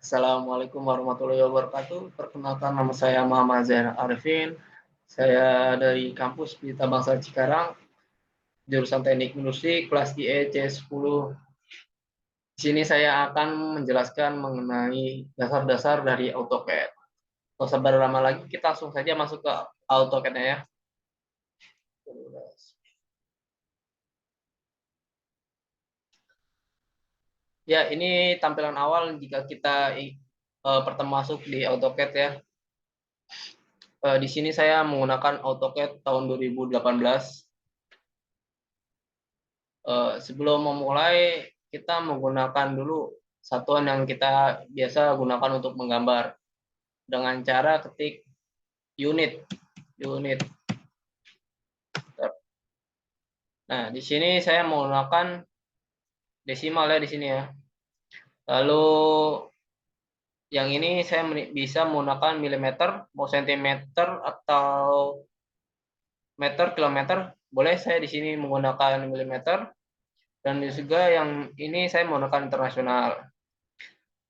Assalamualaikum warahmatullahi wabarakatuh. Perkenalkan nama saya Muhammad Zainal Arifin. Saya dari kampus Pelita Bangsa Cikarang, jurusan Teknik Industri, kelas IE C10. Di sini saya akan menjelaskan mengenai dasar-dasar dari AutoCAD. Tidak usah berlama lagi, kita langsung saja masuk ke AutoCAD-nya ya. Ya, ini tampilan awal jika kita pertama masuk di AutoCAD ya. Di sini saya menggunakan AutoCAD tahun 2018. Sebelum memulai, kita menggunakan dulu satuan yang kita biasa gunakan untuk menggambar dengan cara ketik unit. Unit. Nah, di sini saya menggunakan desimal ya di sini ya. Lalu yang ini saya bisa menggunakan milimeter, mau sentimeter atau meter, kilometer. Boleh saya di sini menggunakan milimeter. Dan juga yang ini saya menggunakan internasional.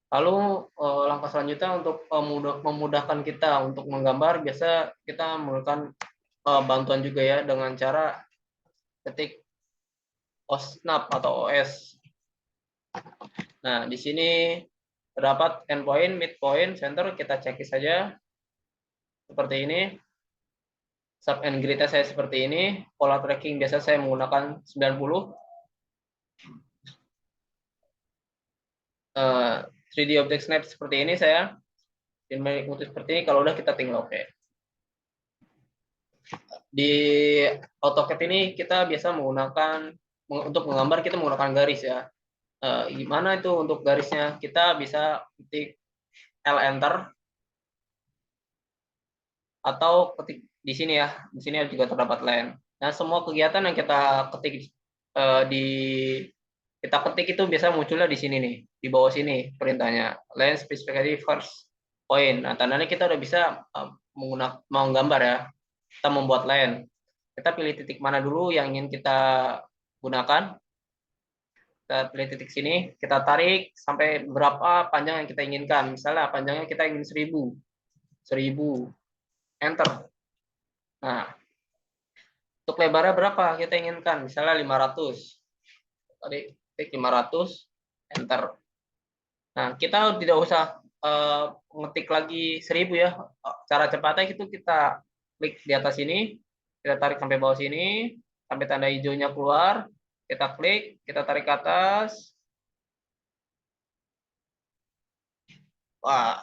Lalu langkah selanjutnya untuk memudahkan kita untuk menggambar, biasa kita menggunakan bantuan juga ya dengan cara ketik OSNAP atau OS. Nah, di sini terdapat endpoint, midpoint, center, kita cek saja seperti ini. Sub and grid-nya saya seperti ini. Pola tracking biasa saya menggunakan 90. 3D object snap seperti ini saya. Dan mengikuti seperti ini, kalau udah kita tinggal oke. Di AutoCAD ini kita biasa menggunakan, untuk menggambar kita menggunakan garis ya. Gimana itu untuk garisnya? Kita bisa ketik L enter atau ketik di sini ya. Di sini juga terdapat line. Nah, semua kegiatan yang kita ketik di kita ketik itu biasa munculnya di sini nih, di bawah sini perintahnya. Line specifically first point. Nah, tandanya kita udah bisa menggunakan menggambar ya. Kita membuat line. Kita pilih titik mana dulu yang ingin kita gunakan. Kita pilih titik sini, kita tarik sampai berapa panjang yang kita inginkan. Misalnya panjangnya kita ingin 1000, enter. Nah, untuk lebarnya berapa kita inginkan? Misalnya 500. Tadi klik 500, enter. Nah, kita tidak usah ngetik lagi 1000 ya. Cara cepatnya itu kita klik di atas sini, kita tarik sampai bawah sini, sampai tanda hijaunya keluar, kita klik, kita tarik ke atas. Wah,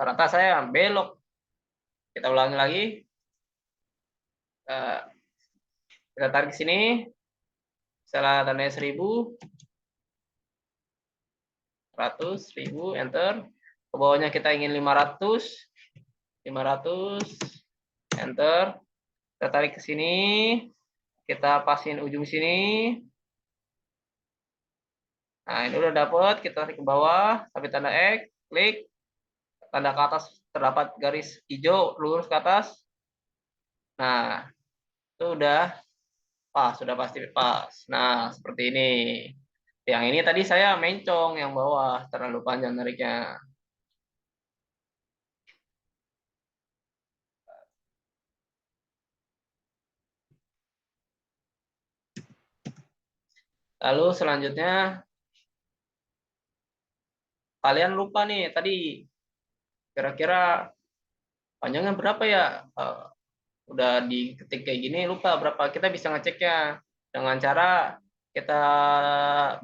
ternyata saya belok. Kita ulangi lagi. Kita tarik ke sini. Misalnya tandanya 1000, 100, 1000, enter. Ke bawahnya kita ingin 500, 500, enter. Kita tarik ke sini. Kita pasin ujung sini. Nah, ini udah dapat. Kita tarik ke bawah sampai tanda X, klik. Tanda ke atas terdapat garis hijau lurus ke atas. Nah, itu udah pas, sudah pasti pas. Nah, seperti ini. Yang ini tadi saya mencong yang bawah, terlalu panjang nariknya. Lalu selanjutnya, kalian lupa nih tadi, kira-kira panjangnya berapa ya? Udah diketik kayak gini, lupa berapa. Kita bisa ngeceknya dengan cara kita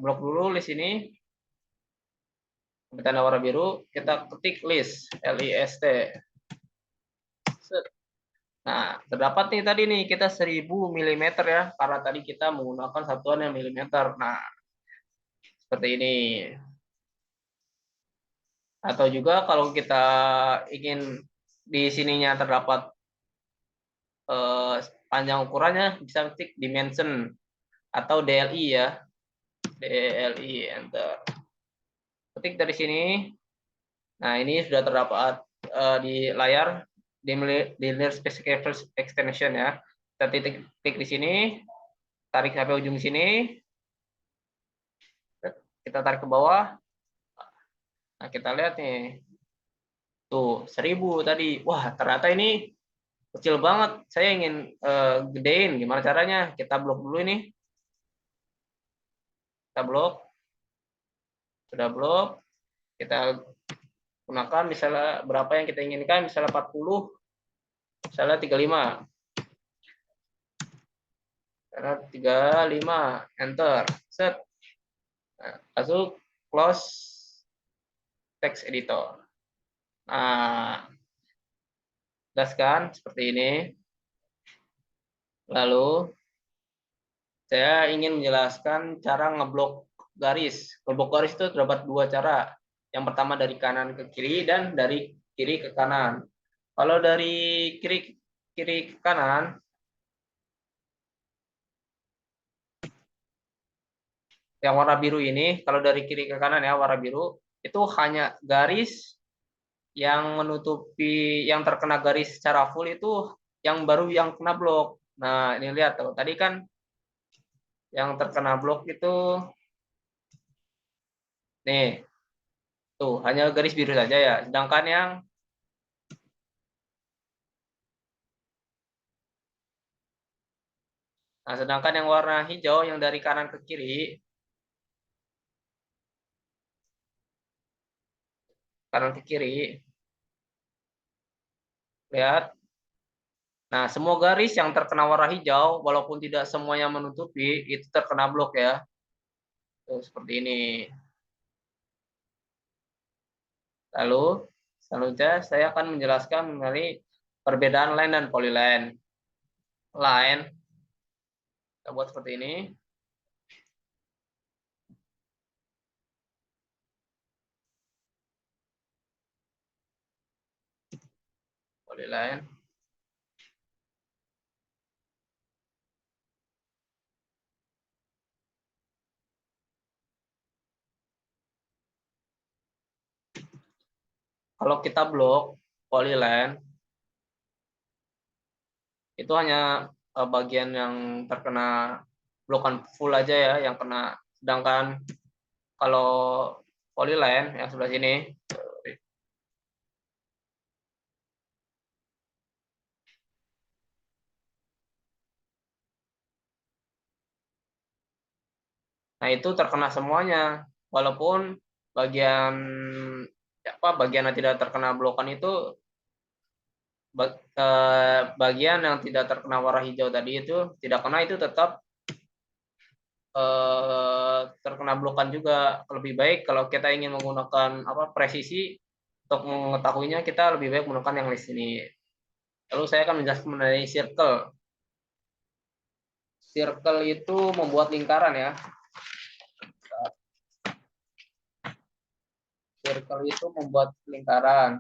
blok dulu di sini. Tanda warna biru, kita ketik list, list. Nah, terdapat nih tadi nih kita 1000 mm ya, karena tadi kita menggunakan satuan yang milimeter. Nah, seperti ini. Atau juga kalau kita ingin di sininya terdapat panjang ukurannya, bisa ketik dimension atau DLI ya. DLI, enter. Ketik dari sini. Nah, ini sudah terdapat di layar di linear specific extension ya. Kita klik di sini, tarik sampai ujung sini, kita tarik ke bawah. Nah, kita lihat nih. Tuh, 1000 tadi. Wah, ternyata ini kecil banget. Saya ingin gedein. Gimana caranya? Kita blok dulu ini. Kita blok. Sudah blok. Kita gunakan misalnya berapa yang kita inginkan. Misalnya 40. Misalnya 35. Misalnya 35. Enter. Set. Nah, masuk. Close text editor. Nah, jelas kan? Seperti ini. Lalu, saya ingin menjelaskan cara ngeblok garis. Ngeblok garis itu terdapat dua cara. Yang pertama dari kanan ke kiri dan dari kiri ke kanan. Kalau dari kiri ke kanan, yang warna biru ini, kalau dari kiri ke kanan ya warna biru, itu hanya garis yang menutupi, yang terkena garis secara full itu yang baru yang kena blok. Nah, ini lihat tuh. Tadi kan yang terkena blok itu nih, tuh hanya garis biru saja ya. Sedangkan yang sedangkan yang warna hijau yang dari kanan ke kiri, lihat. Nah, semua garis yang terkena warna hijau, walaupun tidak semuanya menutupi, itu terkena blok ya. Tuh, seperti ini. Lalu, selanjutnya saya akan menjelaskan mengenai perbedaan line dan polyline. Line, kita buat seperti ini. Polyline. Kalau kita blok polyline, itu hanya bagian yang terkena blokan full aja ya, yang kena. Sedangkan kalau polyline yang sebelah sini, nah itu terkena semuanya. Walaupun bagian bagian yang tidak terkena blokan itu bagian yang tidak terkena warna hijau tadi itu tidak kena, itu tetap terkena blokan juga. Lebih baik kalau kita ingin menggunakan presisi untuk mengetahuinya, kita lebih baik menggunakan yang list ini. Lalu saya akan menjelaskan mengenai circle. Circle itu membuat lingkaran ya. Circle itu membuat lingkaran.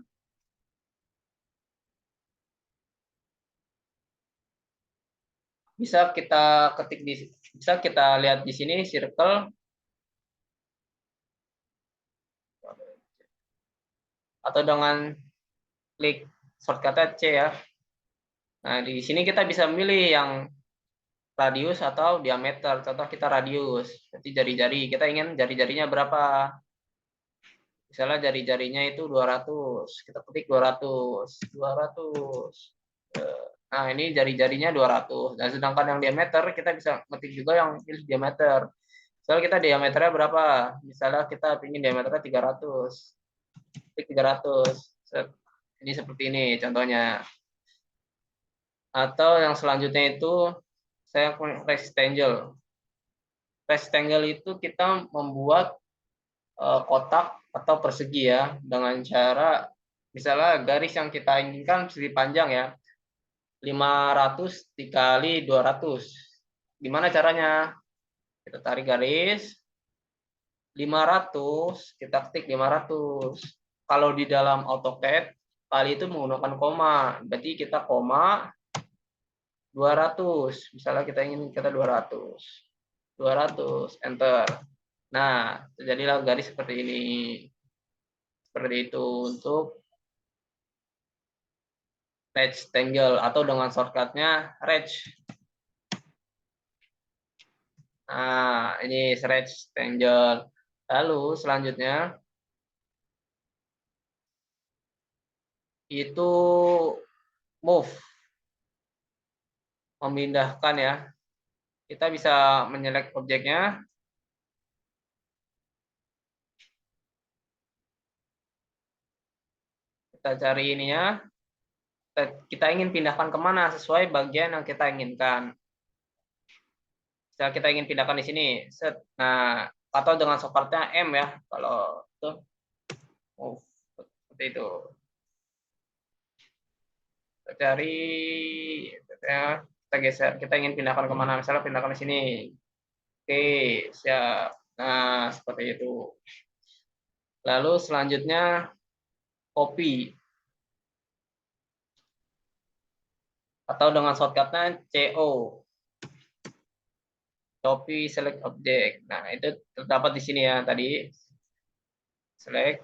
Bisa kita ketik bisa kita lihat di sini circle, atau dengan klik shortcut C ya. Nah, di sini kita bisa memilih yang radius atau diameter. Contoh kita radius, berarti jari-jari. Kita ingin jari-jarinya berapa? Misalnya jari-jarinya itu 200. Kita ketik 200. 200. Nah, ini jari-jarinya 200. Dan sedangkan yang diameter, kita bisa ketik juga yang diameter. Misalnya kita diameternya berapa? Misalnya kita ingin diameternya 300. Klik 300. Ini seperti ini contohnya. Atau yang selanjutnya itu saya punya rectangle. Rectangle itu kita membuat kotak atau persegi ya, dengan cara misalnya garis yang kita inginkan segi panjang ya 500 dikali 200. Gimana caranya? Kita tarik garis 500, kita ketik 500. Kalau di dalam AutoCAD kali itu menggunakan koma, berarti kita koma 200. Misalnya kita ingin 200. 200, enter. Nah, terjadilah garis seperti ini. Seperti itu untuk rectangle, atau dengan shortcutnya rect. Nah, ini rectangle. Lalu selanjutnya itu move, memindahkan ya. Kita bisa menyelect objeknya, kita cari ininya, kita ingin pindahkan kemana sesuai bagian yang kita inginkan. Bisa kita ingin pindahkan di sini, set. Nah, atau dengan shortcutnya M ya, kalau itu move seperti itu. Kita cari, ya, kita geser, kita ingin pindahkan kemana, misalnya pindahkan di sini. Oke, siap. Nah, seperti itu. Lalu selanjutnya copy atau dengan shortcutnya CO, copy select object. Nah, itu terdapat di sini ya tadi. Select.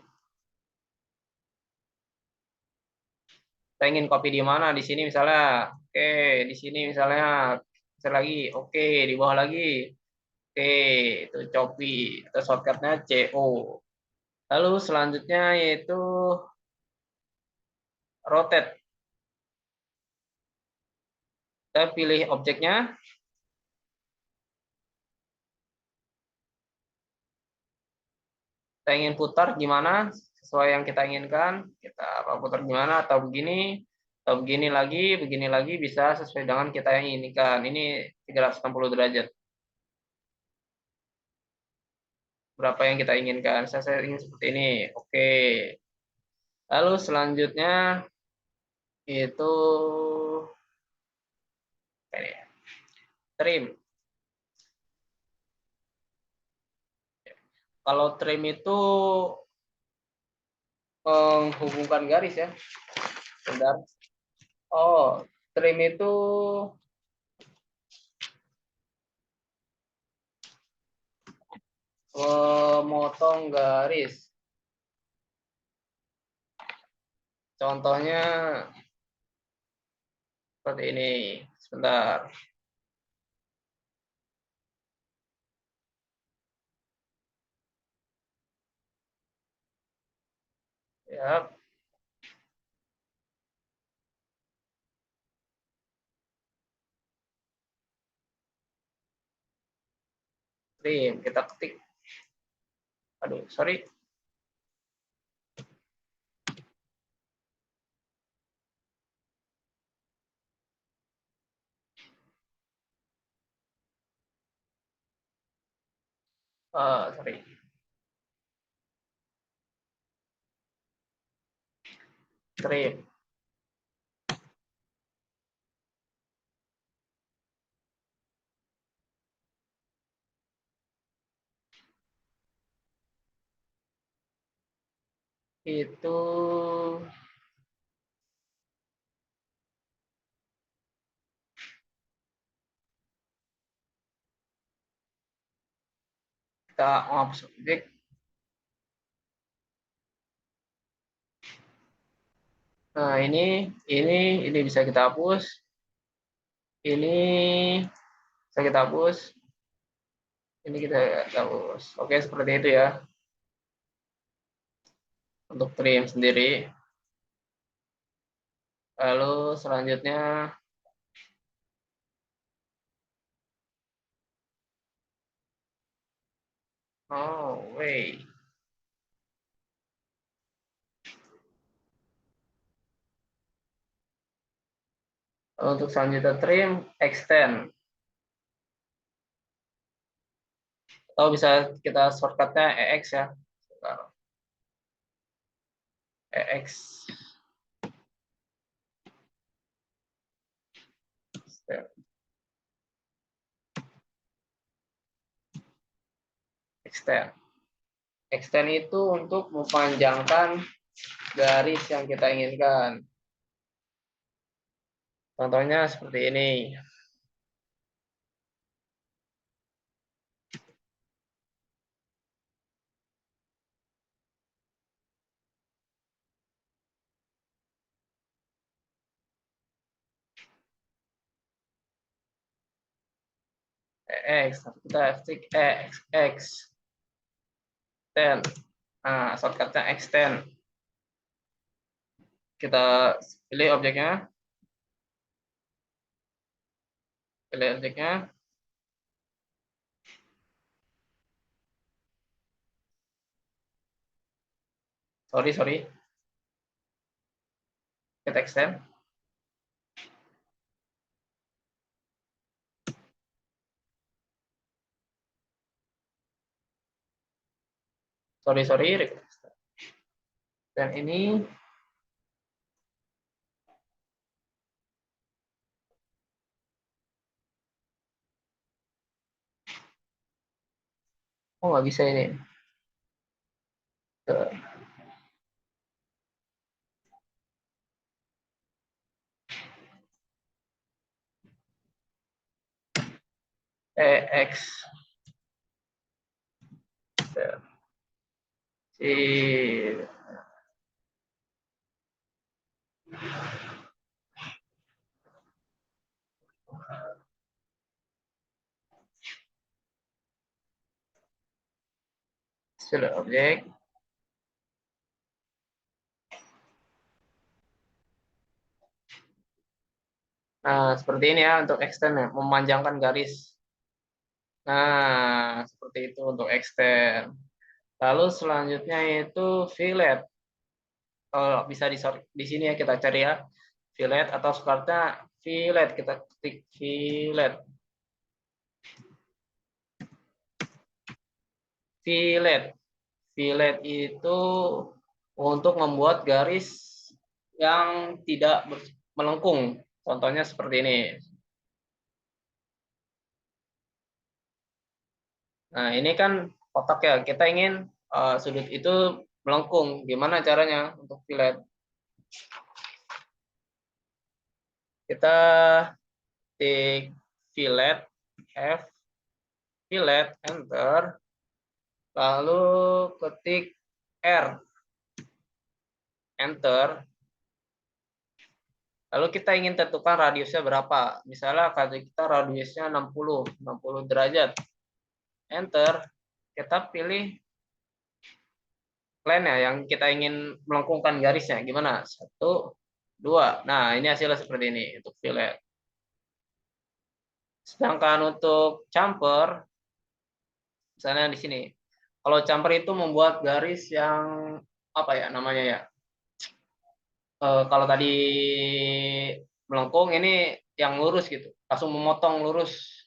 Kita ingin copy di mana? Di sini misalnya. Oke, di sini misalnya. Bisa lagi. Oke, di bawah lagi. Oke, itu copy atau shortcutnya CO. Lalu selanjutnya yaitu rotate. Kita pilih objeknya. Kita ingin putar gimana sesuai yang kita inginkan. Kita putar gimana atau begini lagi bisa sesuai dengan kita yang inginkan. Ini 360 derajat. Berapa yang kita inginkan? Saya ingin seperti ini. Oke. Lalu selanjutnya itu ini, trim. Kalau trim itu menghubungkan garis ya. Bentar. Oh, trim itu memotong garis. Contohnya seperti ini. Sebentar. Ya, trim. Kita ketik. Aduh, sorry. Sorry. Trim. Itu kita menghapus objek. Nah, ini bisa kita hapus. Ini bisa kita hapus. Ini kita hapus. Oke, seperti itu ya. Untuk trim sendiri. Lalu selanjutnya, oh, wait. Untuk selanjutnya trim, extend. Atau bisa kita shortcutnya EX ya. EX. Extend. Extend itu untuk memanjangkan garis yang kita inginkan. Contohnya seperti ini. EX, kita ketik EX. extend. Nah, shortcutnya extend. Kita pilih objeknya, pilih objeknya. Sorry. Kita extend. Sorry. Dan ini nggak bisa ini. X si sudah objek. Nah, seperti ini ya untuk extend ya, memanjangkan garis. Nah, seperti itu untuk extend. Lalu selanjutnya itu fillet. Kalau bisa di sini ya kita cari ya. Fillet atau sekartnya fillet, kita ketik fillet. Fillet itu untuk membuat garis yang tidak melengkung. Contohnya seperti ini. Nah, ini kan kotak ya. Kita ingin sudut itu melengkung. Gimana caranya untuk fillet? Kita ketik fillet, F, fillet, enter. Lalu ketik R, enter. Lalu kita ingin tentukan radiusnya berapa. Misalnya kalau kita radiusnya 60 derajat. Enter. Kita pilih line ya yang kita ingin melengkungkan garisnya. Gimana? 1, 2. Nah, ini hasilnya seperti ini untuk fillet. Sedangkan untuk camper, misalnya di sini. Kalau camper itu membuat garis yang apa ya namanya ya? Kalau tadi melengkung, ini yang lurus gitu. Langsung memotong lurus.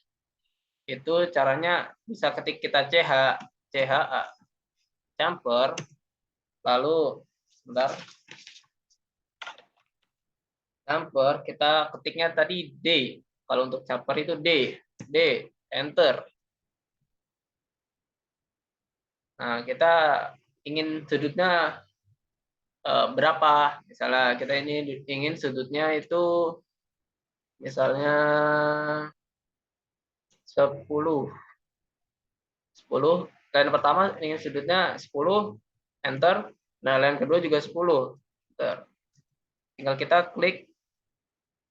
Itu caranya bisa ketik kita CHA, camper, lalu sebentar, camper, kita ketiknya tadi D. Kalau untuk camper itu D, enter. Nah, kita ingin sudutnya berapa? Misalnya kita ini ingin sudutnya itu misalnya 10. Line pertama ingin sudutnya 10, enter. Nah, line kedua juga 10. Enter. Tinggal kita klik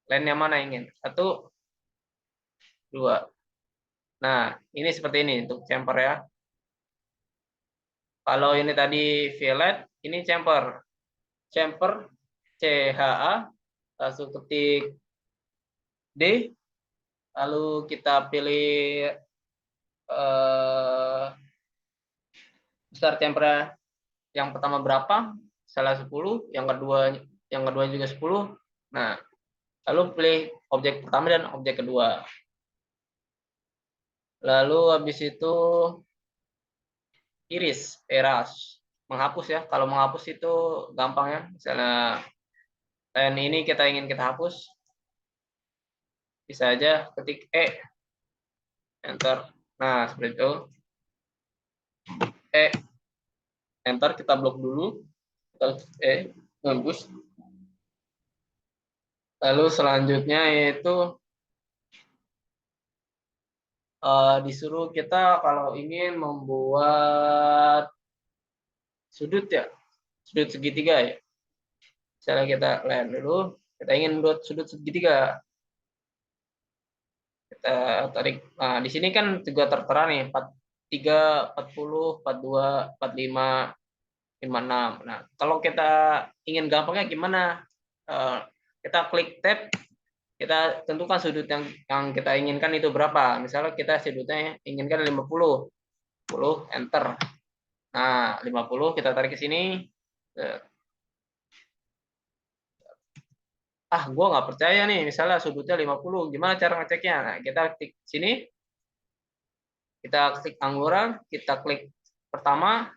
line yang mana ingin. 1, 2. Nah, ini seperti ini untuk chamfer ya. Kalau ini tadi fillet, ini chamfer. Chamfer CHA, langsung ketik D, lalu kita pilih besar chamfer yang pertama berapa? Salah 10, yang kedua juga 10. Nah, lalu pilih objek pertama dan objek kedua. Lalu habis itu erase, menghapus ya. Kalau menghapus itu gampang ya. Misalnya ini kita ingin kita hapus, bisa aja ketik enter. Nah, seperti itu. Enter, kita blok dulu. Kita hapus. Lalu selanjutnya itu disuruh kita kalau ingin membuat sudut ya, sudut segitiga ya. Misalnya kita land dulu, kita ingin membuat sudut segitiga. Kita tarik. Nah, di sini kan juga tertera nih 43, 40, 42, 45, 56. Nah, kalau kita ingin gampangnya gimana? Eh, kita klik tab, kita tentukan sudut yang kita inginkan itu berapa. Misalnya kita sudutnya inginkan 50, 10, enter. Nah, 50 kita tarik ke sini. Gue nggak percaya nih, misalnya sudutnya 50, gimana cara ngeceknya? Nah, kita klik sini, kita klik Anggora, kita klik pertama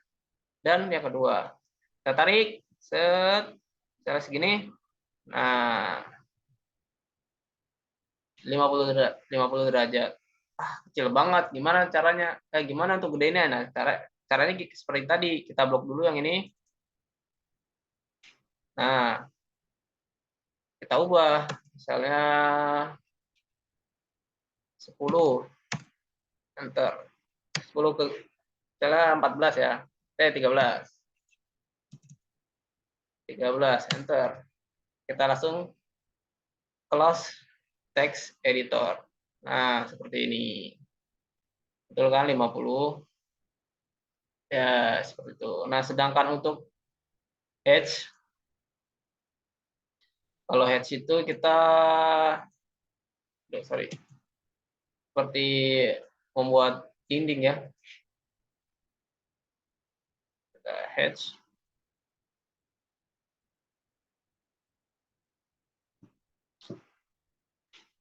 dan yang kedua. Kita tarik, set, cara segini. Nah, 50 derajat. Kecil banget. Gimana caranya? Gimana untuk gedenya? Nah, caranya seperti tadi. Kita blok dulu yang ini. Nah, kita ubah. Misalnya 10. Enter. 10 ke misalnya 14 ya. 13. 13. Enter. Kita langsung close text editor. Nah, seperti ini. Betul kan 50? Ya, seperti itu. Nah, sedangkan untuk Edge, kalau Edge itu kita, sorry, seperti membuat dinding ya. Kita Edge.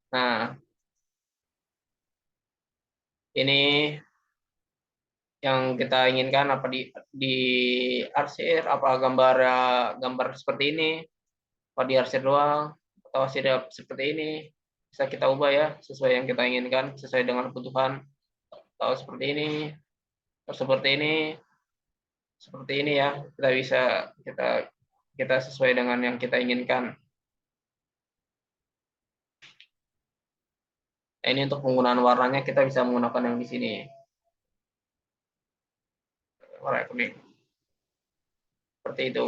Nah, ini yang kita inginkan apa di arsir, apa gambar seperti ini, apa di arsir doang, atau arsir seperti ini. Bisa kita ubah ya, sesuai yang kita inginkan, sesuai dengan kebutuhan. Atau seperti ini, atau seperti ini ya. Kita bisa kita sesuai dengan yang kita inginkan. Nah, ini untuk penggunaan warnanya kita bisa menggunakan yang di sini. Warna kuning. Seperti itu.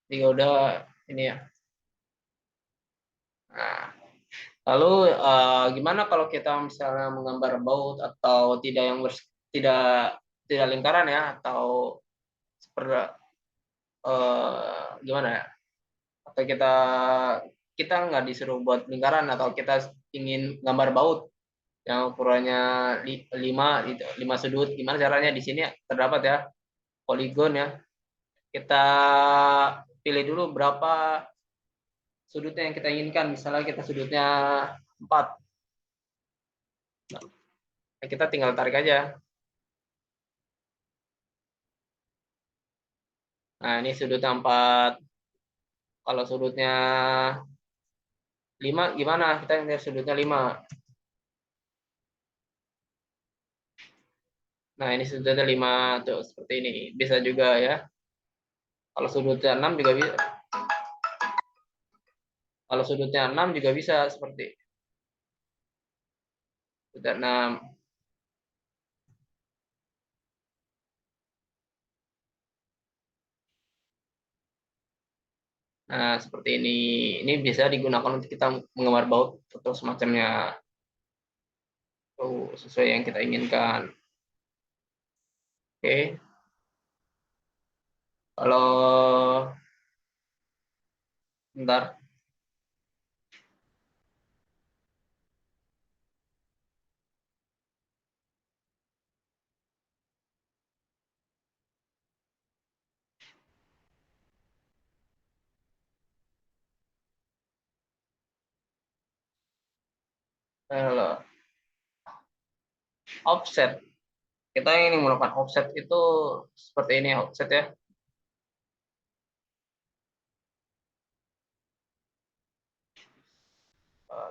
Jadi udah ini ya. Nah, lalu gimana kalau kita misalnya menggambar baut atau tidak yang tidak tidak lingkaran ya, atau seperti gimana ya? Atau kita nggak disuruh buat lingkaran, atau kita ingin gambar baut yang ukurannya 5 sudut. Gimana caranya? Di sini terdapat ya poligon ya. Kita pilih dulu berapa sudutnya yang kita inginkan. Misalnya kita sudutnya 4. Nah, kita tinggal tarik aja. Nah, ini sudutnya 4. Kalau sudutnya 5 gimana? Kita lihat sudutnya 5. Nah, ini sudutnya 5 tuh seperti ini. Bisa juga ya. Kalau sudutnya 6 juga bisa. Kalau sudutnya 6 juga bisa seperti sudut 6. Nah, seperti ini. Ini bisa digunakan untuk kita menggambar baut atau semacamnya. Tuh, sesuai yang kita inginkan. Oke. Kalau bentar. Kalau offset, kita ini menggunakan offset itu seperti ini offset ya.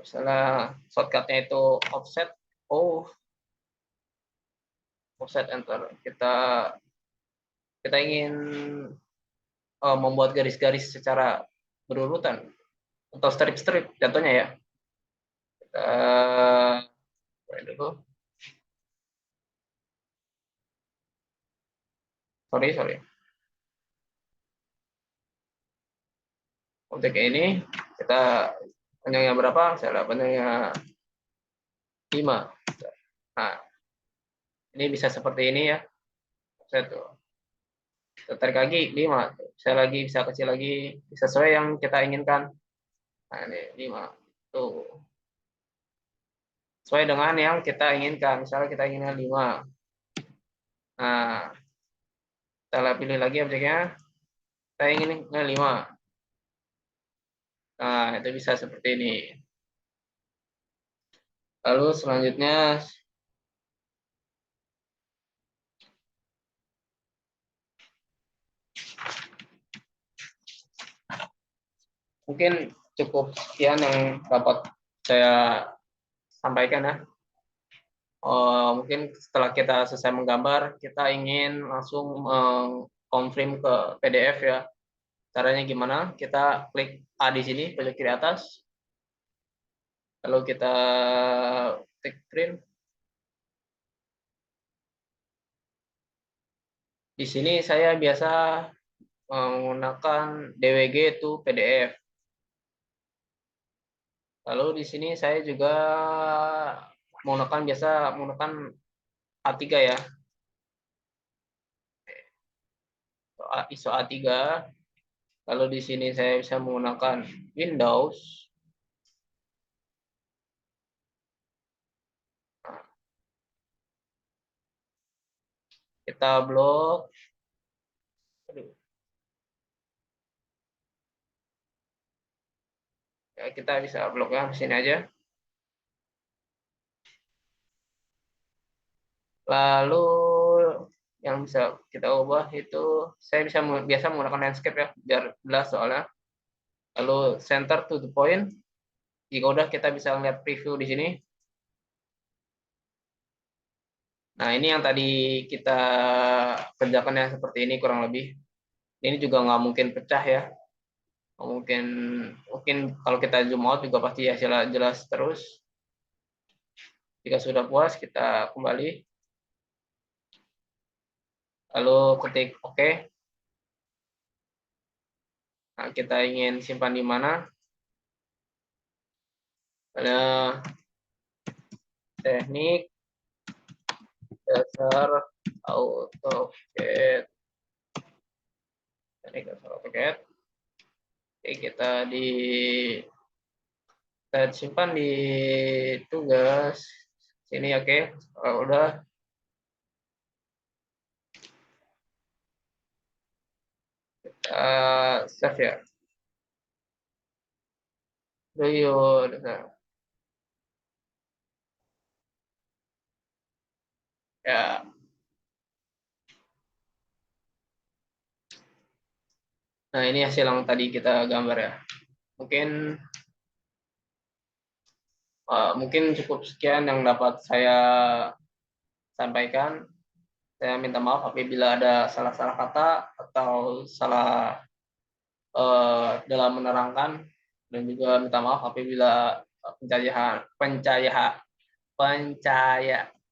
Misalnya shortcutnya itu offset, oh offset enter. Kita ingin membuat garis-garis secara berurutan atau strip-strip jatuhnya ya. Dulu. Sorry. Untuk ini kita Panjangnya berapa? Misalnya panjangnya 5. Nah, ini bisa seperti ini ya. Satu. Tarik lagi 5. Bisa lagi, bisa kecil lagi. Sesuai yang kita inginkan. Nah, ini 5. Tuh. Sesuai dengan yang kita inginkan. Misalnya kita inginkan 5. Nah, kita pilih lagi objeknya. Kita inginkan 5. Nah, itu bisa seperti ini. Lalu selanjutnya mungkin cukup sekian yang dapat saya sampaikan ya. Mungkin setelah kita selesai menggambar, kita ingin langsung mengkonfirm ke PDF ya. Caranya gimana? Kita klik A di sini, pojok kiri atas. Lalu kita klik print. Di sini saya biasa menggunakan DWG itu PDF. Lalu di sini saya juga menggunakan A3 ya. ISO A3. Lalu di sini saya bisa menggunakan Windows. Kita blok. Ya, kita bisa bloknya di sini aja. Lalu yang bisa kita ubah itu saya biasa menggunakan landscape ya, biar jelas soalnya. Lalu center to the point. Jika udah kita bisa lihat preview di sini. Nah, ini yang tadi kita kerjakan ya seperti ini kurang lebih. Ini juga nggak mungkin pecah ya. Mungkin mungkin kalau kita zoom out juga pasti hasilnya jelas terus. Jika sudah puas kita kembali. Lalu ketik OK. Nah, kita ingin simpan di mana? Ada teknik dasar AutoCAD. Teknik dasar AutoCAD. Oke, kita simpan di tugas sini. Oke. Kalau udah kita save ya. Yuk, ya. Nah, ini hasil yang tadi kita gambar ya. Mungkin cukup sekian yang dapat saya sampaikan. Saya minta maaf apabila ada salah-salah kata atau salah dalam menerangkan, dan juga minta maaf apabila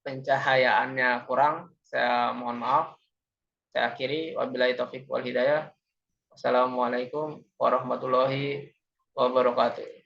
pencahayaannya kurang. Saya mohon maaf. Saya akhiri, wabillahi taufiq wal hidayah. Wassalamualaikum warahmatullahi wabarakatuh.